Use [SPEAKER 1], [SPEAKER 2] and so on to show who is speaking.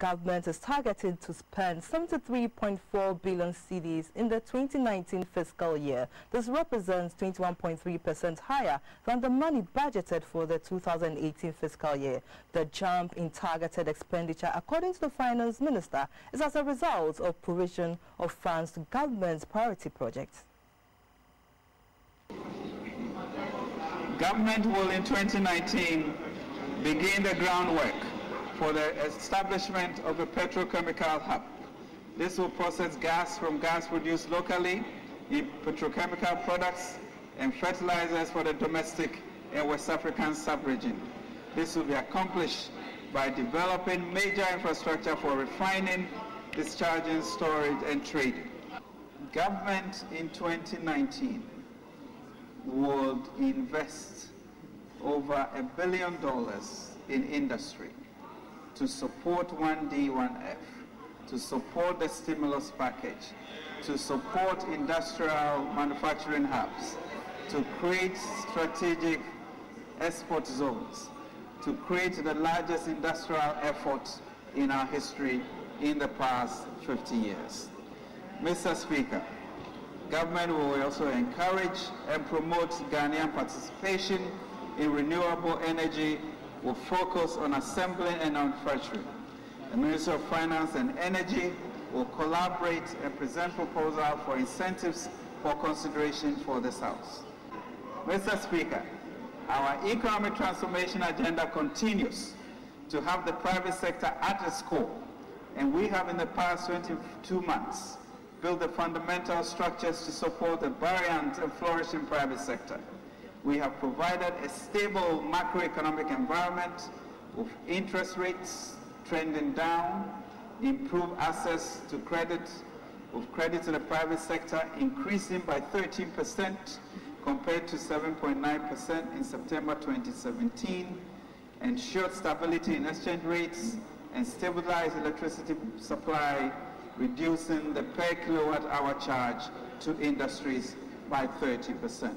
[SPEAKER 1] government is targeting to spend 73.4 billion cedis in the 2019 fiscal year. This represents 21.3% higher than the money budgeted for the 2018 fiscal year. The jump in targeted expenditure, according to the Finance Minister, is as a result of provision of funds to government's priority projects.
[SPEAKER 2] Government will in 2019 begin the groundwork for the establishment of a petrochemical hub. This will process gas from gas produced locally in petrochemical products and fertilizers for the domestic and West African sub-region. This will be accomplished by developing major infrastructure for refining, discharging, storage, and trading. Government in 2019 would invest over $1 billion in industry to support 1D, 1F, to support the stimulus package, to support industrial manufacturing hubs, to create strategic export zones, to create the largest industrial effort in our history in the past 50 years. Mr. Speaker, government will also encourage and promote Ghanaian participation in renewable energy, will focus on assembling and manufacturing. The Ministry of Finance and Energy will collaborate and present proposals for incentives for consideration for this House. Mr. Speaker, our economic transformation agenda continues to have the private sector at its core, and we have in the past 22 months built the fundamental structures to support the buoyant and flourishing private sector. We have provided a stable macroeconomic environment with interest rates trending down, improved access to credit, with credit to the private sector increasing by 13% compared to 7.9% in September 2017, ensured stability in exchange rates, and stabilized electricity supply, reducing the per kilowatt hour charge to industries by 30%.